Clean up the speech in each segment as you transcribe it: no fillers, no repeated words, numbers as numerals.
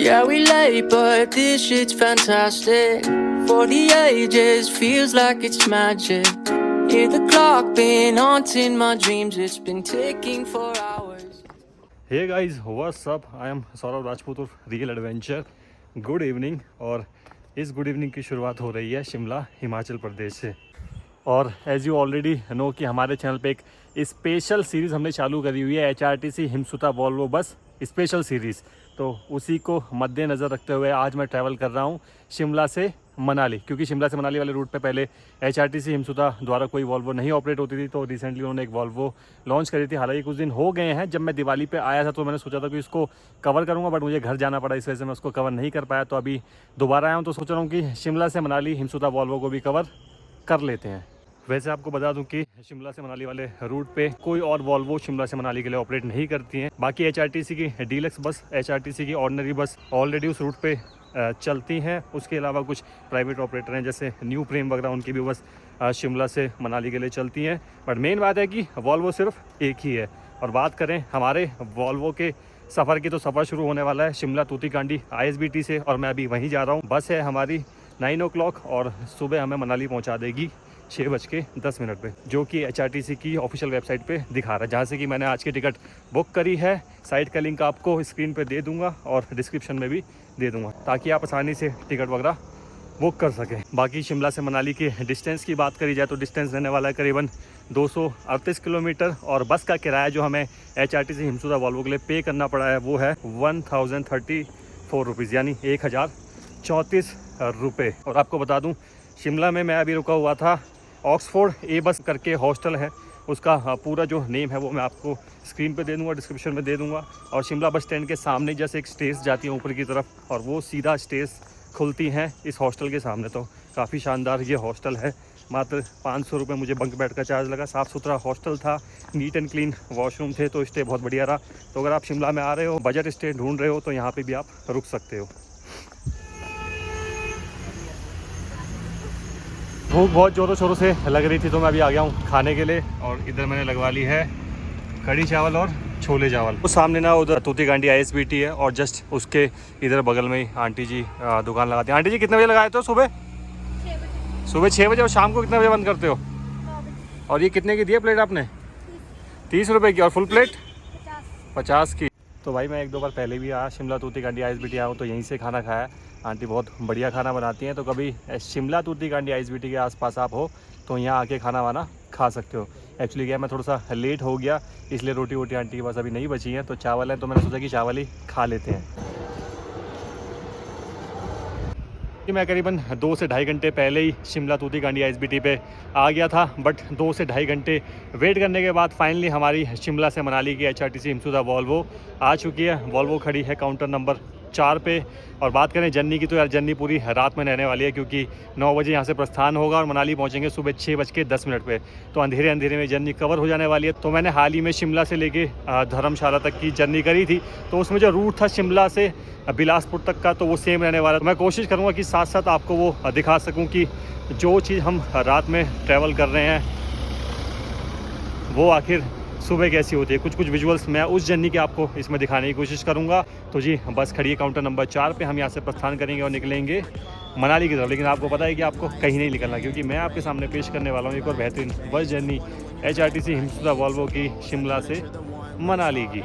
Yeah, we late, but this shit's fantastic. For the ages, feels like it's magic. Hear the clock been haunting my dreams. It's been ticking for hours. Hey guys, what's up? I am Saurabh Rajput और real adventure. Good evening. और इस good evening की शुरुआत हो रही है शिमला हिमाचल प्रदेश से. और एज़ यू ऑलरेडी नो कि हमारे चैनल पे एक स्पेशल सीरीज़ हमने चालू करी हुई है, HRTC Himsuta Volvo bus special series. तो उसी को मद्देनज़र रखते हुए आज मैं ट्रैवल कर रहा हूँ शिमला से मनाली, क्योंकि शिमला से मनाली वाले रूट पे पहले HRTC हिमसुता द्वारा कोई वॉल्वो नहीं ऑपरेट होती थी. तो रिसेंटली उन्होंने एक वॉल्वो लॉन्च करी थी. हालांकि कुछ दिन हो गए हैं. जब मैं दिवाली पे आया था तो मैंने सोचा था कि इसको कवर करूँगा, बट मुझे घर जाना पड़ा, इस वजह से मैं उसको कवर नहीं कर पाया. तो अभी दोबारा आया हूँ तो सोच रहा हूँ कि शिमला से मनाली हिमसुता वॉल्वो को भी कवर कर लेते हैं. वैसे आपको बता दूं कि शिमला से मनाली वाले रूट पे कोई और वॉल्वो शिमला से मनाली के लिए ऑपरेट नहीं करती हैं. बाकी HRTC की डीलक्स बस, HRTC की ऑर्डिनरी बस ऑलरेडी उस रूट पे चलती हैं. उसके अलावा कुछ प्राइवेट ऑपरेटर हैं जैसे न्यू प्रेम वगैरह, उनकी भी बस शिमला से मनाली के लिए चलती हैं. बट मेन बात है कि वॉल्वो सिर्फ एक ही है. और बात करें हमारे वॉल्वो के सफ़र की, तो सफ़र शुरू होने वाला है शिमला तूतीकांडी ISBT से, और मैं अभी वहीं जा रहा हूँ. बस है हमारी 9 o'clock और सुबह हमें मनाली पहुँचा देगी 6:10 पे, जो कि HRTC की ऑफिशियल वेबसाइट पे दिखा रहा है, जहाँ से कि मैंने आज की टिकट बुक करी है. साइट का लिंक आपको स्क्रीन पे दे दूंगा और डिस्क्रिप्शन में भी दे दूंगा, ताकि आप आसानी से टिकट वगैरह बुक कर सकें. बाकी शिमला से मनाली के डिस्टेंस की बात करी जाए तो डिस्टेंस रहने वाला है करीबन 238 किलोमीटर. और बस का किराया जो हमें HRTC हिमसुता वॉल्वो के लिए पे करना पड़ा है वो है 1034 रुपीज़, यानी 1034 रुपये. और आपको बता दूँ, शिमला में मैं अभी रुका हुआ था ऑक्सफोर्ड ए बस करके हॉस्टल है, उसका पूरा जो नेम है वो मैं आपको स्क्रीन पे दे दूंगा, डिस्क्रिप्शन में दे दूंगा. और शिमला बस स्टैंड के सामने जैसे एक स्टेज जाती है ऊपर की तरफ, और वो सीधा स्टेज खुलती हैं इस हॉस्टल के सामने. तो काफ़ी शानदार ये हॉस्टल है. मात्र 500 रुपये मुझे बंक बेड का चार्ज लगा. साफ़ सुथरा हॉस्टल था, नीट एंड क्लीन वॉशरूम थे, तो स्टे बहुत बढ़िया रहा. तो अगर आप शिमला में आ रहे हो, बजट स्टे ढूंढ रहे हो, तो यहाँ पर भी आप रुक सकते हो. भूख बहुत ज़ोरों शोरों से लग रही थी, तो मैं अभी आ गया हूँ खाने के लिए. और इधर मैंने लगवा ली है कढ़ी चावल और छोले चावल. उस सामने ना उधर तूतीकांडी ISBT है, और जस्ट उसके इधर बगल में ही आंटी जी दुकान लगाती हैं. आंटी जी कितने बजे लगाए थे सुबह? 6 बजे. और शाम को कितने बजे बंद करते हो? और ये कितने की दी है प्लेट आपने? 30 रुपये की. और फुल प्लेट 50 की. तो भाई मैं 1-2 बार पहले भी आया शिमला तूतीकांडी ISBT आया हूँ, तो यहीं से खाना खाया. आंटी बहुत बढ़िया खाना बनाती हैं. तो कभी शिमला तूतीकांडी ISBT के आसपास आप हो तो यहाँ आके खाना वाना खा सकते हो. एक्चुअली क्या, मैं थोड़ा सा लेट हो गया, इसलिए रोटी वोटी आंटी के पास अभी नहीं बची हैं, तो चावल है, तो मैंने सोचा कि चावल ही खा लेते हैं. मैं करीबन 2 से ढाई घंटे पहले ही शिमला तूतीकांडी ISBT पे आ गया था. बट 2 से ढाई घंटे वेट करने के बाद फाइनली हमारी शिमला से मनाली की HRTC हिमसुता वॉल्वो आ चुकी है. वॉल्वो खड़ी है काउंटर नंबर 4 पे. और बात करें जर्नी की, तो यार जर्नी पूरी रात में रहने वाली है, क्योंकि 9 बजे यहाँ से प्रस्थान होगा और मनाली पहुँचेंगे सुबह 6:10 पे. तो अंधेरे में जर्नी कवर हो जाने वाली है. तो मैंने हाल ही में शिमला से लेके धर्मशाला तक की जर्नी करी थी, तो उसमें जो रूट था शिमला से बिलासपुर तक का, तो वो सेम रहने वाला है. मैं कोशिश करूँगा कि साथ साथ आपको वो दिखा सकूँ कि जो चीज़ हम रात में ट्रैवल कर रहे हैं वो आखिर सुबह कैसी होती है. कुछ विजुअल्स मैं उस जर्नी के आपको इसमें दिखाने की कोशिश करूंगा. तो जी बस खड़ी है काउंटर नंबर 4 पे. हम यहाँ से प्रस्थान करेंगे और निकलेंगे मनाली की तरफ. लेकिन आपको पता है कि आपको कहीं नहीं निकलना, क्योंकि मैं आपके सामने पेश करने वाला हूँ एक और बेहतरीन bus journey HRTC Himsuta Volvo की शिमला से मनाली की.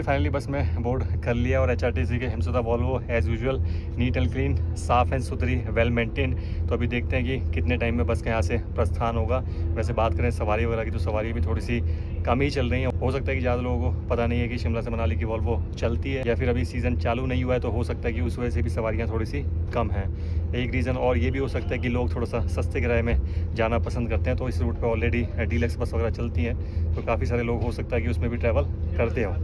फाइनली बस में बोर्ड कर लिया, और HRTC के Himsuta Volvo as usual neat and clean, साफ़ एंड सुथरी, वेल मेंटेन. तो अभी देखते हैं कि कितने टाइम में बस का यहाँ से प्रस्थान होगा. वैसे बात करें सवारी वगैरह की, तो सवारी भी थोड़ी सी कम ही चल रही है. हो सकता है कि ज़्यादा लोगों को पता नहीं है कि शिमला से मनाली की वॉल्वो चलती है, या फिर अभी सीज़न चालू नहीं हुआ है, तो हो सकता है कि उस वजह से भी सवारियाँ थोड़ी सी कम हैं. एक रीज़न और ये भी हो सकता है कि लोग थोड़ा सा सस्ते किराए में जाना पसंद करते हैं. तो इस रूट पर ऑलरेडी डीलक्स बस वगैरह चलती हैं, तो काफ़ी सारे लोग हो सकता है कि उसमें भी ट्रैवल करते हो.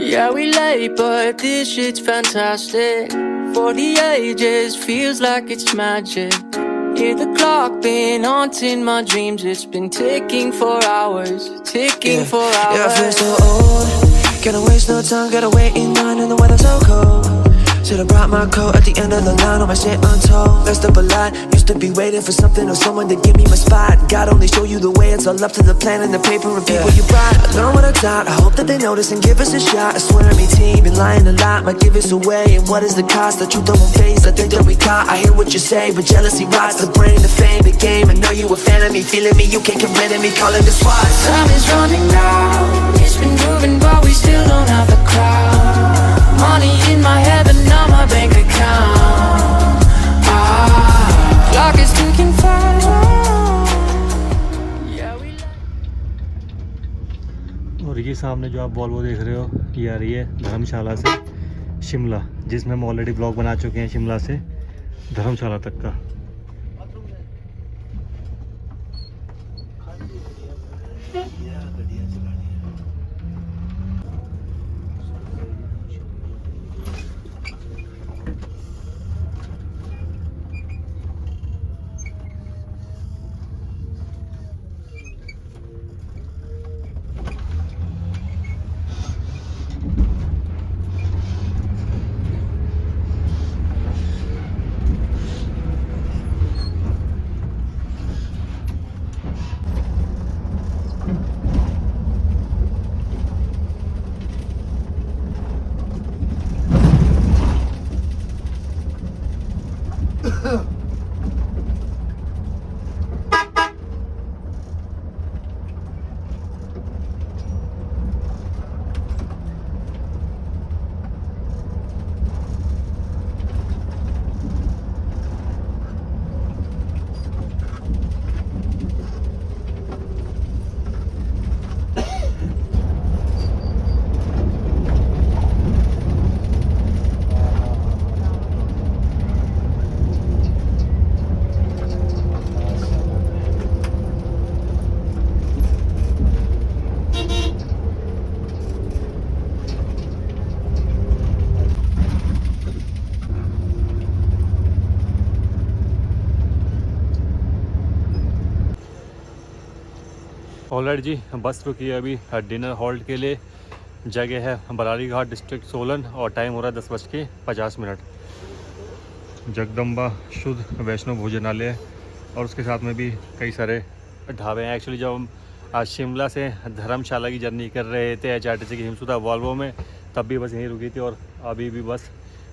Yeah, we late, but this shit's fantastic. For the ages, feels like it's magic. Hear the clock been haunting my dreams. It's been ticking for hours, ticking for hours. Yeah, I feel so old. Can't waste no time, gotta wait in line and the weather's so cold. Should've brought my coat at the end of the line, on my shit untold. Messed up a lot, used to be waiting for something or someone to give me my spot. God only show you the way, it's all up to the plan and the paper and people you brought. I learned what I taught, I hope that they notice and give us a shot. I swear to me team, been lying a lot, might give us away. And what is the cost? The truth I won't face, I think that we caught. I hear what you say, but jealousy rots the brain, the fame, the game. I know you a fan of me, feeling me, you can't get rid of me, calling the SWAT. Time is running out, it's been moving but we still don't have the crowd. Money in my head but not my bank account. Clock is ticking fast. Yeah, we और ये सामने जो आप Volvo देख रहे हो, ये आ रही है धर्मशाला से शिमला, जिसमें हम ऑलरेडी ब्लॉग बना चुके हैं शिमला से धर्मशाला तक का। ऑलराइट जी, बस रुकी है अभी डिनर हॉल्ट के लिए। जगह है बरारी घाट, डिस्ट्रिक्ट सोलन, और टाइम हो रहा है 10:50। जगदम्बा शुद्ध वैष्णव भोजनालय और उसके साथ में भी कई सारे ढाबे हैं। एक्चुअली जब हम आज शिमला से धर्मशाला की जर्नी कर रहे थे HRTC की हिमसुधा वॉल्वो में, तब भी बस यहीं रुकी थी और अभी भी बस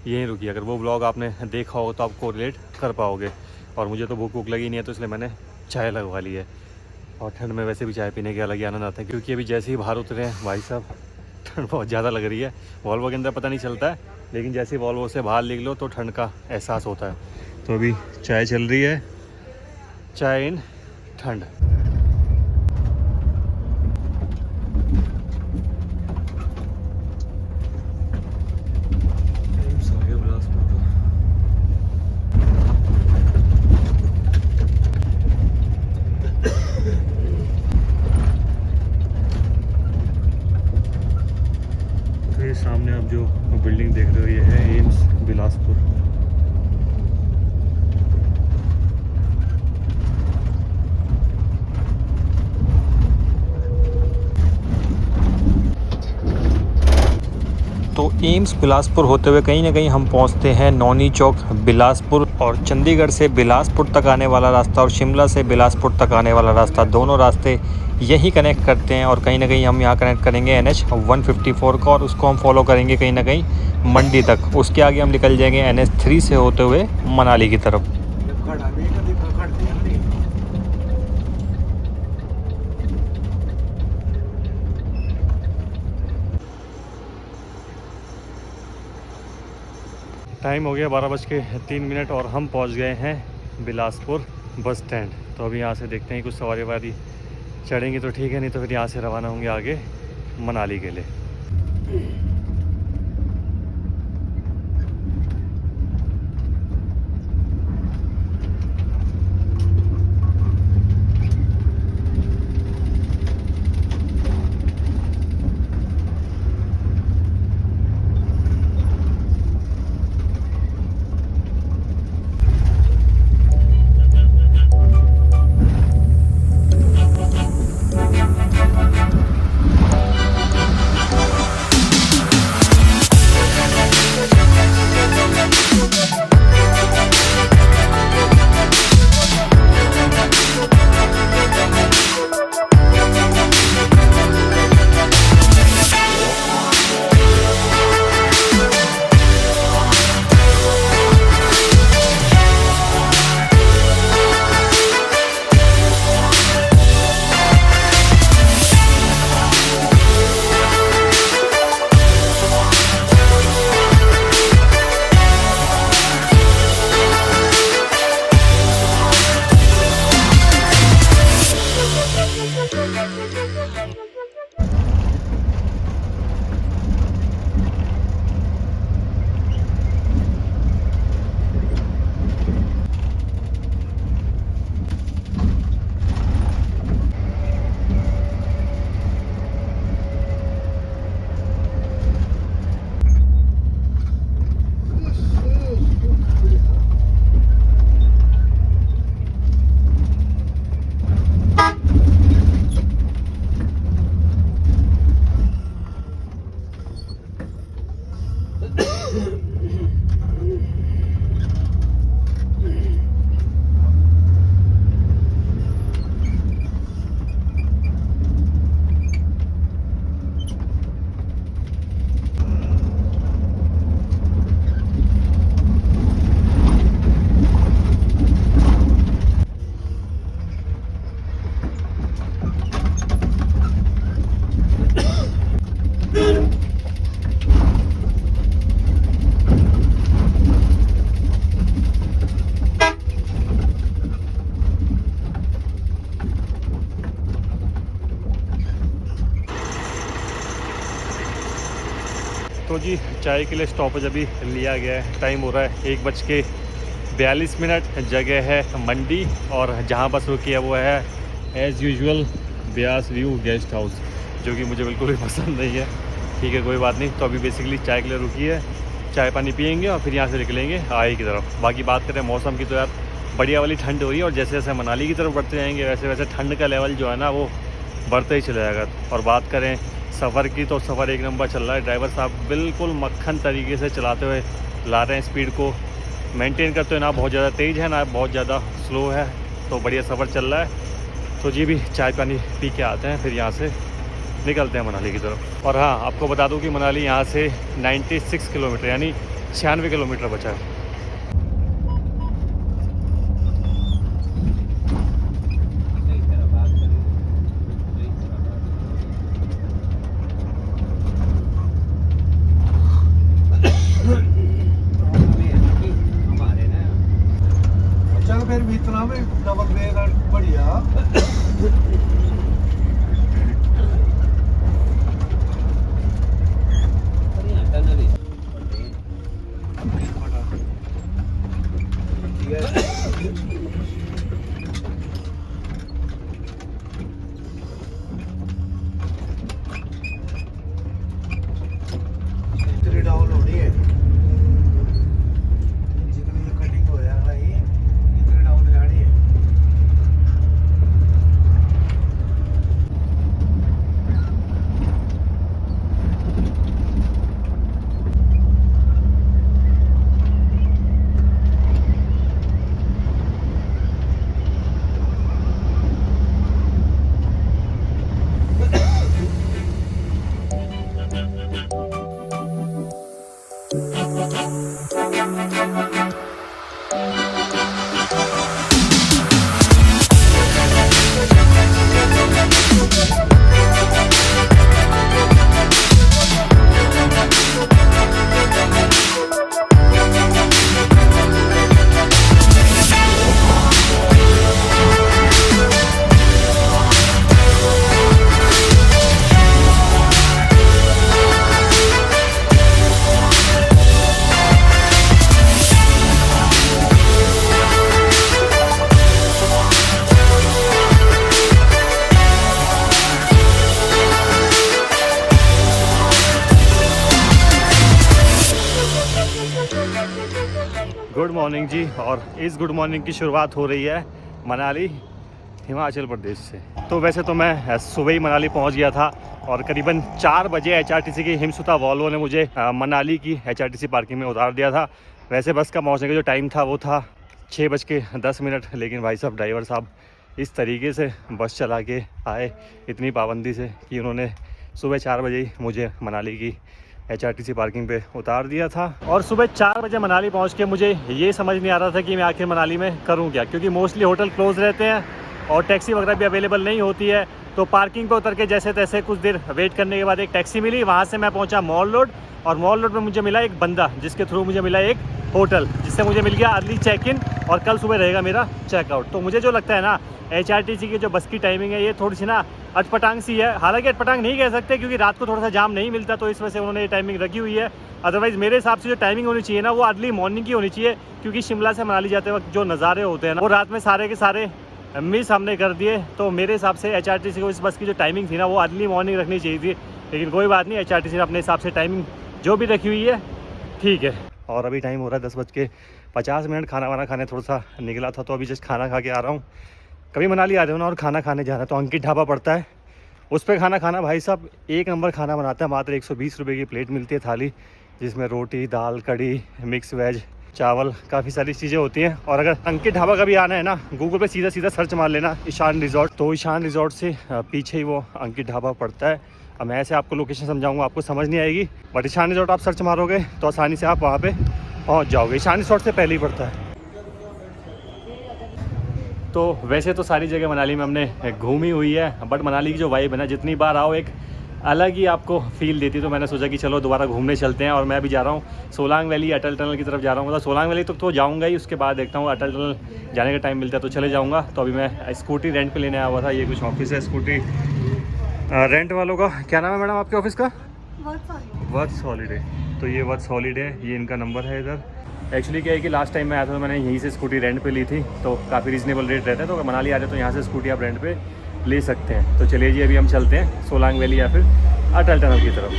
यहीं रुकी है। अगर वो ब्लॉग आपने देखा हो तो आपको रिलेट कर पाओगे। और मुझे तो भूख लगी नहीं है, तो इसलिए मैंने चाय लगवा ली है। और ठंड में वैसे भी चाय पीने के अलग ही आनंद आता है, क्योंकि अभी जैसे ही बाहर उतरे हैं भाई साहब, ठंड बहुत ज़्यादा लग रही है। वॉल्वो के अंदर पता नहीं चलता है, लेकिन जैसे ही वॉल्वो से बाहर निकलो तो ठंड का एहसास होता है। तो अभी चाय चल रही है, चाय इन ठंड। सामने आप जो बिल्डिंग देख रहे हो, ये है एम्स बिलासपुर। तो एम्स बिलासपुर होते हुए कहीं ना कहीं हम पहुंचते हैं नौनी चौक बिलासपुर। और चंडीगढ़ से बिलासपुर तक आने वाला रास्ता और शिमला से बिलासपुर तक आने वाला रास्ता, दोनों रास्ते यही कनेक्ट करते हैं। और कहीं ना कहीं हम यहाँ कनेक्ट करेंगे NH 154 का, और उसको हम फॉलो करेंगे कहीं ना कहीं मंडी तक। उसके आगे हम निकल जाएंगे NH 3 से होते हुए मनाली की तरफ। टाइम हो गया 12:03 और हम पहुंच गए हैं बिलासपुर बस स्टैंड। तो अभी यहाँ से देखते हैं कुछ सवारी वारी चढ़ेंगी तो ठीक है, नहीं तो फिर यहाँ से रवाना होंगे आगे मनाली के लिए। तो जी चाय के लिए स्टॉपेज अभी लिया गया है। टाइम हो रहा है 1:42। जगह है मंडी और जहाँ बस रुकी है वो है as usual Beas view guest house, जो कि मुझे बिल्कुल भी पसंद नहीं है। ठीक है, कोई बात नहीं। तो अभी बेसिकली चाय के लिए रुकी है, चाय पानी पियेंगे और फिर यहाँ से निकलेंगे आगे की तरफ। बाकी बात करें मौसम की तो यार बढ़िया वाली ठंड हो रही है और जैसे जैसे मनाली की तरफ बढ़ते जाएंगे वैसे वैसे ठंड का लेवल जो है ना वो बढ़ता ही चला जाएगा। और बात करें सफ़र की तो सफ़र एक नंबर चल रहा है। ड्राइवर साहब बिल्कुल मक्खन तरीके से चलाते हुए ला रहे हैं, स्पीड को मेंटेन करते हुए, ना बहुत ज़्यादा तेज़ है ना बहुत ज़्यादा स्लो है। तो बढ़िया सफ़र चल रहा है। तो जी भी चाय पानी पी के आते हैं, फिर यहाँ से निकलते हैं मनाली की तरफ। और हाँ, आपको बता दूँ कि मनाली यहाँ से 96 किलोमीटर यानी 96 किलोमीटर बचा है। फिर भी इतना में डबल बेड बढ़िया। इतनी डाउन होनी है जितनी कटिंग हो जाएगा ये इतनी डाउन जानी है। गुड मॉर्निंग जी। और इस गुड मॉर्निंग की शुरुआत हो रही है मनाली हिमाचल प्रदेश से। तो वैसे तो मैं सुबह ही मनाली पहुंच गया था और करीबन 4 बजे एचआरटीसी की हिमसुता वॉल्वो ने मुझे मनाली की एचआरटीसी पार्किंग में उतार दिया था। वैसे बस का पहुंचने का जो टाइम था वो था 6:10, लेकिन भाई साहब ड्राइवर साहब इस तरीके से बस चला के आए इतनी पाबंदी से कि उन्होंने सुबह 4 बजे ही मुझे मनाली की एचआरटीसी पार्किंग पे उतार दिया था। और सुबह 4 बजे मनाली पहुंच के मुझे ये समझ नहीं आ रहा था कि मैं आखिर मनाली में करूं क्या, क्योंकि मोस्टली होटल क्लोज़ रहते हैं और टैक्सी वगैरह भी अवेलेबल नहीं होती है। तो पार्किंग पे उतर के जैसे तैसे कुछ देर वेट करने के बाद एक टैक्सी मिली, वहाँ से मैं पहुँचा मॉल रोड और मॉल रोड में मुझे मिला एक बंदा जिसके थ्रू मुझे मिला एक होटल, जिससे मुझे मिल गया अर्ली चेक इन और कल सुबह रहेगा मेरा चेकआउट। तो मुझे जो लगता है ना एचआरटीसी की जो बस की टाइमिंग है ये थोड़ी सी ना अटपटांग सी है। हालांकि अटपटांग नहीं कह सकते क्योंकि रात को थोड़ा सा जाम नहीं मिलता, तो इस वजह से उन्होंने ये टाइमिंग रखी हुई है। अदरवाइज़ मेरे हिसाब से जो टाइमिंग होनी चाहिए ना वो अर्ली मॉर्निंग की होनी चाहिए, क्योंकि शिमला से मनाली जाते वक्त जो नज़ारे होते हैं ना वो रात में सारे के सारे मिस हमने कर दिए। तो मेरे हिसाब से एचआरटीसी को इस बस की जो टाइमिंग थी ना वो अर्ली मॉर्निंग रखनी चाहिए थी, लेकिन कोई बात नहीं, एचआरटीसी ने अपने हिसाब से टाइमिंग जो भी रखी हुई है ठीक है। और अभी टाइम हो रहा है 10:50। खाना वाना खाने थोड़ा सा निकला था, तो अभी जस्ट खाना खा के आ रहा हूँ। कभी मनाली आ रहे हो ना और खाना खाने जा रहा है तो अंकित ढाबा पड़ता है, उस पर खाना खाना भाई साहब एक नंबर खाना बनाता है। मात्र 120 रुपये की प्लेट मिलती है थाली, जिसमें रोटी, दाल, कढ़ी, मिक्स वेज, चावल, काफ़ी सारी चीज़ें होती हैं। और अगर अंकित ढाबा का भी आना है ना, गूगल पे सीधा सीधा सर्च मार लेना ईशान रिजॉर्ट, तो ईशान रिजॉर्ट से पीछे ही वो अंकित ढाबा पड़ता है। अब मैं ऐसे आपको लोकेशन समझाऊंगा, आपको समझ नहीं आएगी, बट ईशान रिजॉर्ट आप सर्च मारोगे तो आसानी से आप वहाँ पे पहुँच जाओगे। ईशान रिजॉर्ट से पहले ही पड़ता है। तो वैसे तो सारी जगह मनाली में हमने घूमी हुई है, बट मनाली की जो वाइब है ना, जितनी बार आओ एक अलग ही आपको फील देती। तो मैंने सोचा कि चलो दोबारा घूमने चलते हैं। और मैं भी जा रहा हूँ सोलांग वैली, अटल टनल की तरफ जा रहा हूँ। मतलब सोलांग वैली तो जाऊँगा ही, उसके बाद देखता हूँ अटल टनल जाने का टाइम मिलता है तो चले जाऊँगा। तो अभी मैं स्कूटी रेंट पे लेने आया हुआ था। ये कुछ ऑफिस है स्कूटी रेंट वालों का। क्या नाम है मैडम आपके ऑफिस का? Works holiday. तो ये वर्क्स हॉलीडे, ये इनका नंबर है इधर। एक्चुअली क्या है कि लास्ट टाइम मैं आया था तो मैंने यहीं से स्कूटी रेंट पे ली थी, तो काफ़ी रीजनेबल रेट रहता है। तो अगर मनाली आ रहे तो यहाँ से स्कूटी आप रेंट पे ले सकते हैं। तो चलिए जी, अभी हम चलते हैं सोलांग वैली या फिर अटल टनल की तरफ।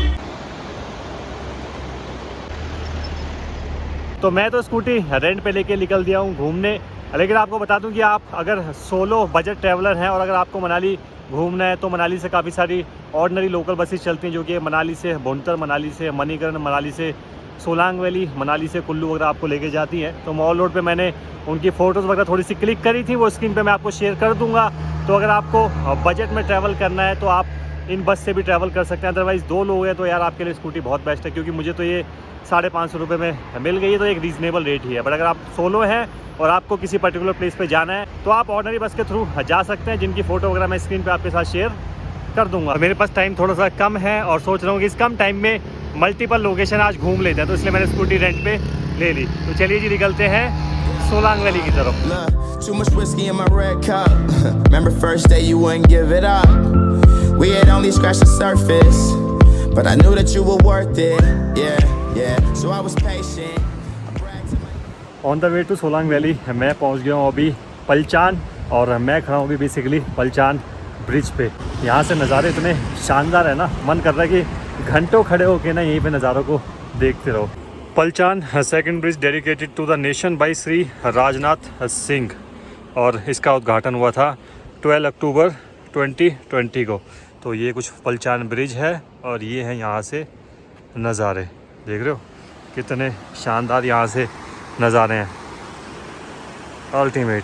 तो मैं तो स्कूटी रेंट पे लेके निकल दिया हूँ घूमने। लेकिन आपको बता दूँ कि आप अगर सोलो बजट ट्रैवलर हैं और अगर आपको मनाली घूमना है तो मनाली से काफ़ी सारी ऑर्डिनरी लोकल बसेस चलती हैं, जो कि मनाली से भुंतर, मनाली से मणिकर्ण, मनाली से सोलांग वैली, मनाली से कुल्लू वगैरह आपको लेके जाती हैं। तो मॉल रोड पे मैंने उनकी फ़ोटोज़ वगैरह थोड़ी सी क्लिक करी थी, वो स्क्रीन पे मैं आपको शेयर कर दूंगा। तो अगर आपको बजट में ट्रैवल करना है तो आप इन बस से भी ट्रैवल कर सकते हैं। अदरवाइज़ 2 लोग हैं तो यार आपके लिए स्कूटी बहुत बेस्ट है, क्योंकि मुझे तो ये 550 रुपये में मिल गई है, तो एक रीज़नेबल रेट ही है। बट अगर आप सोलो हैं और आपको किसी पर्टिकुलर प्लेस पे जाना है तो आप ऑर्डिनरी बस के थ्रू जा सकते हैं, जिनकी फ़ोटो वगैरह मैं स्क्रीन पे आपके साथ शेयर कर दूंगा। मेरे पास टाइम थोड़ा सा कम है और सोच रहा हूँ कि इस कम टाइम में मल्टीपल लोकेशन आज घूम लेते हैं, तो इसलिए मैंने स्कूटी रेंट पे ले ली। तो चलिए जी, निकलते हैं सोलांग वैली की तरफ। Too much whiskey in my red cup. Remember first day you wouldn't give it up. We had only scratched the surface, but I knew that you were worth it. Yeah. So I was patient. On the way to Solang valley मैं पहुंच गया हूं अभी पलचान, और मैं खड़ा हूं अभी बेसिकली पलचान ब्रिज पे। यहाँ से नज़ारे इतने शानदार है ना, मन कर रहा है कि घंटों खड़े होके ना यहीं पे नज़ारों को देखते रहो। Palchan second bridge dedicated to the nation by Shri Rajnath Singh, और इसका उद्घाटन हुआ था 12 अक्टूबर 2020 को। तो ये कुछ पलचान ब्रिज है और ये है यहाँ से नज़ारे, देख रहे हो कितने शानदार यहाँ से नज़ारे हैं, अल्टीमेट।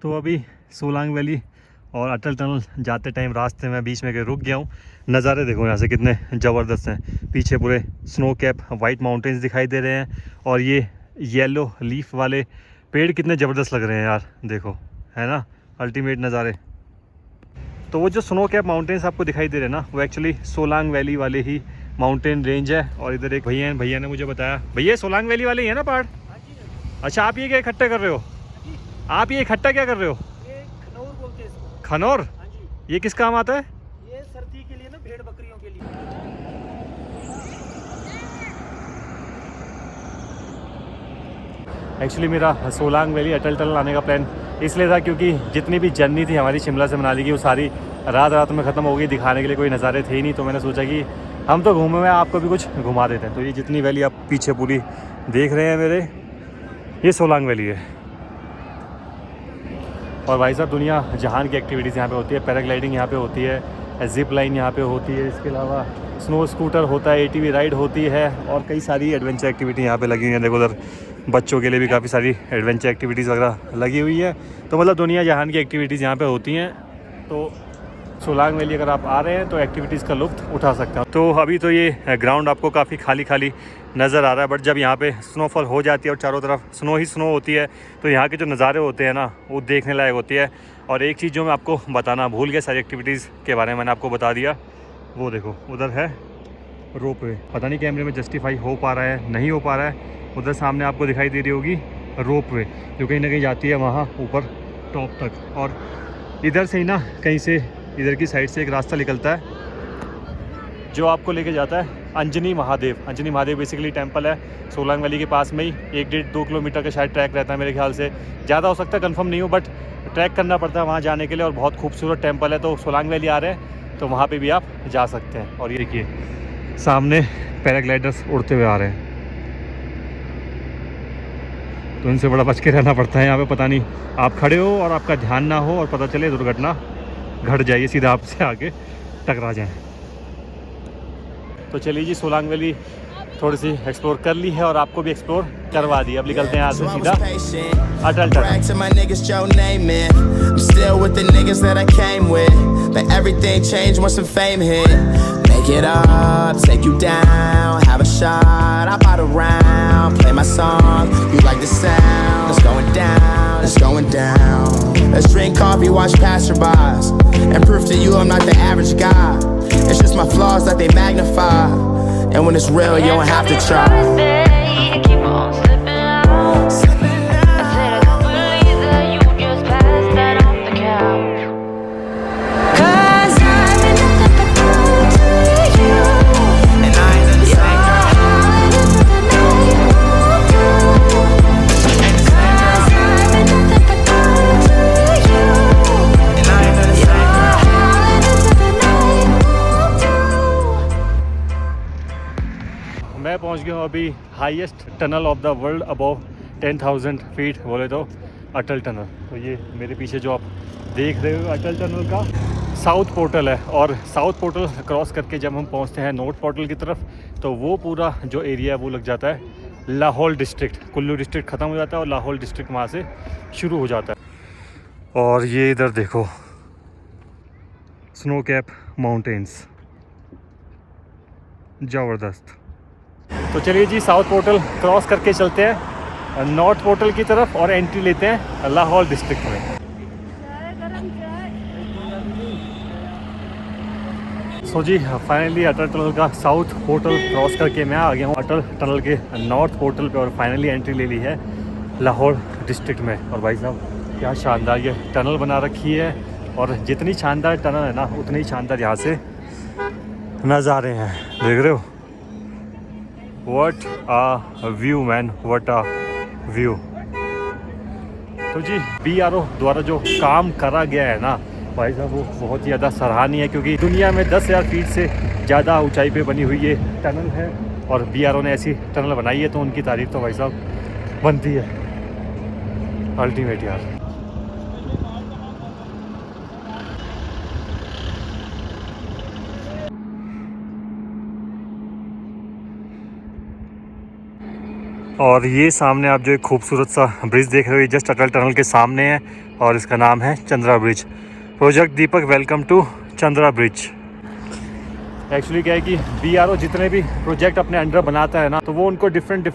तो अभी सोलांग वैली और अटल टनल जाते टाइम रास्ते में बीच में रुक गया हूँ। नज़ारे देखो यहाँ से कितने ज़बरदस्त हैं। पीछे पूरे स्नो कैप वाइट माउंटेन्स दिखाई दे रहे हैं, और ये येलो लीफ वाले पेड़ कितने ज़बरदस्त लग रहे हैं यार, देखो है ना, अल्टीमेट नज़ारे। तो वो जो स्नो कैप माउंटेन्स आपको दिखाई दे रहे हैं ना, वो एक्चुअली सोलांग वैली वाले ही माउंटेन रेंज है। और इधर एक भैया ने मुझे बताया, भैया सोलांग वैली वाले ही है ना पहाड़? अच्छा, आप ये क्या इकट्ठा कर रहे हो? आप ये इकट्ठा क्या कर रहे हो? ये खनौर बोलते हैं इसको। खनौर? हाँ जी। ये किस काम आता है? ये सर्दी के लिए ना, भेड़ बकरियों के लिए। एक्चुअली मेरा सोलांग वैली अटल टनल आने का प्लान इसलिए था क्योंकि जितनी भी जर्नी थी हमारी शिमला से मनाली की, वो सारी रात में ख़त्म हो गई। दिखाने के लिए कोई नज़ारे थे ही नहीं, तो मैंने सोचा कि हम तो घूमे हुए हैं, आपको भी कुछ घुमा देते हैं। तो ये जितनी वैली आप पीछे पूरी देख रहे हैं मेरे, ये सोलांग वैली है। और भाई साहब, दुनिया जहान की एक्टिविटीज़ यहाँ पे होती है। पैराग्लाइडिंग यहाँ पे होती है, जिप लाइन यहाँ पे होती है, इसके अलावा स्नो स्कूटर होता है, ATV राइड होती है, और कई सारी एडवेंचर एक्टिविटी यहाँ पे लगी हुई हैं। देखो उधर बच्चों के लिए भी काफ़ी सारी एडवेंचर एक्टिविटीज़ वगैरह लगी हुई है। तो मतलब दुनिया जहान की एक्टिविटीज़ यहाँ पे होती हैं। तो सोलांग वैली अगर आप आ रहे हैं तो एक्टिविटीज़ का लुत्फ़ उठा सकते हैं। तो अभी तो ये ग्राउंड आपको काफ़ी खाली नज़र आ रहा है, बट जब यहाँ पे स्नोफॉल हो जाती है और चारों तरफ स्नो ही स्नो होती है, तो यहाँ के जो नज़ारे होते हैं ना, वो देखने लायक होती है। और एक चीज़ जो मैं आपको बताना भूल गया, सारी एक्टिविटीज़ के बारे में मैंने आपको बता दिया। वो देखो उधर है रोप वे, पता नहीं कैमरे में जस्टिफाई हो पा रहा है नहीं हो पा रहा है। उधर सामने आपको दिखाई दे रही होगी रोप वे, जो कहीं ना कहीं जाती है वहाँ ऊपर टॉप तक। और इधर से ही ना कहीं से इधर की साइड से एक रास्ता निकलता है जो आपको लेके जाता है अंजनी महादेव। अंजनी महादेव बेसिकली टेंपल है सोलांग वैली के पास में ही। 1-1.5-2 किलोमीटर का शायद ट्रैक रहता है मेरे ख्याल से, ज़्यादा हो सकता है, कंफर्म नहीं हो, बट ट्रैक करना पड़ता है वहाँ जाने के लिए। और बहुत खूबसूरत टेंपल है। तो सोलांग वैली आ रहे हैं तो वहाँ पे भी आप जा सकते हैं। और ये देखिए सामने पैराग्लाइडर्स उड़ते हुए आ रहे हैं। तो इनसे बड़ा बच के रहना पड़ता है यहाँ पे। पता नहीं आप खड़े हो और आपका ध्यान ना हो और पता चले दुर्घटना घट जाइए, सीधा आपसे आगे टकरा जाए। तो चलिए जी, सोलांग वैली थोड़ी सी एक्सप्लोर कर ली है और आपको भी एक्सप्लोर करवा दी। अब निकलते हैं यहाँ से सीधा अटल tunnel. Brag to my niggas, Joe Namath. I'm still with the niggas that I came with. But everything changed once the fame hit. Make it up, take you down, have a shot, hop out around, play my song, you like the sound. It's going down, it's going down. Let's drink coffee, watch passerbys, and prove to you I'm not the average guy. It's just my flaws that they magnify. And when it's real, you don't have to try. मैं पहुंच गया हूँ अभी highest tunnel of the world, above 10,000 feet बोले तो अटल tunnel. तो ये मेरे पीछे जो आप देख रहे हो अटल टनल का साउथ पोर्टल है। और साउथ पोर्टल क्रॉस करके जब हम पहुंचते हैं नॉर्थ पोर्टल की तरफ, तो वो पूरा जो एरिया है वो लग जाता है लाहौल डिस्ट्रिक्ट। कुल्लू डिस्ट्रिक्ट ख़त्म हो जाता है और लाहौल डिस्ट्रिक्ट वहाँ से शुरू हो जाता है। और ये इधर देखो स्नो कैप माउंटेन्स, ज़बरदस्त। तो चलिए जी, साउथ पोर्टल क्रॉस करके चलते हैं नॉर्थ पोर्टल की तरफ और एंट्री लेते हैं लाहौल डिस्ट्रिक्ट में। सो जी, फाइनली अटल टनल का साउथ पोर्टल क्रॉस करके मैं आ गया हूँ अटल टनल के नॉर्थ पोर्टल पे और फाइनली एंट्री ले ली है लाहौल डिस्ट्रिक्ट में। और भाई साहब क्या शानदार ये टनल बना रखी है, और जितनी शानदार टनल है ना उतनी ही शानदार यहाँ से नज़ारे हैं। देख रहे हो, what a view man, what a view. तो जी BRO द्वारा जो काम करा गया है ना भाई साहब, वो बहुत ही ज़्यादा सराहनीय है, क्योंकि दुनिया में 10,000 फीट से ज़्यादा ऊंचाई पे बनी हुई ये टनल है और BRO ने ऐसी टनल बनाई है, तो उनकी तारीफ तो भाई साहब बनती है। अल्टीमेट यार। और ये सामने आप जो एक खूबसूरत सा ब्रिज देख रहे हो, ये जस्ट अटल टनल के सामने है और इसका नाम है Chandra bridge. Project Deepak, welcome to Chandra bridge. Actually क्या है कि BRO जितने भी प्रोजेक्ट अपने अंडर बनाता है ना, तो वो उनको डिफरेंट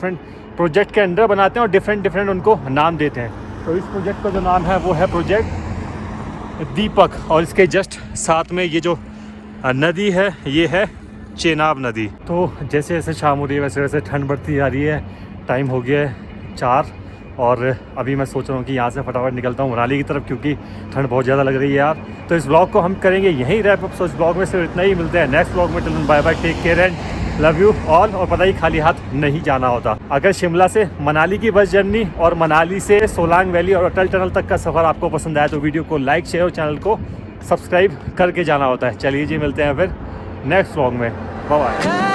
प्रोजेक्ट के अंडर बनाते हैं और डिफरेंट उनको नाम देते हैं। तो इस प्रोजेक्ट का जो नाम है वो है प्रोजेक्ट दीपक, और इसके जस्ट साथ में ये जो नदी है ये है चेनाब नदी। तो जैसे जैसे शाम हो रही है वैसे वैसे ठंड बढ़ती जा रही है। टाइम हो गया है 4 और अभी मैं सोच रहा हूँ कि यहाँ से फटाफट निकलता हूँ मनाली की तरफ, क्योंकि ठंड बहुत ज़्यादा लग रही है यार। तो इस ब्लॉग को हम करेंगे यहीं रैप अप। सो इस ब्लॉग में सिर्फ इतना ही, मिलते हैं नेक्स्ट ब्लॉग में। Till then bye bye, take care and love you all. और पता ही खाली हाथ नहीं जाना होता। अगर शिमला से मनाली की बस जर्नी और मनाली से सोलांग वैली और अटल टनल तक का सफ़र आपको पसंद आया तो वीडियो को लाइक, शेयर और चैनल को सब्सक्राइब करके जाना होता है। चलिए जी, मिलते हैं फिर नेक्स्ट ब्लॉग में। Bye bye.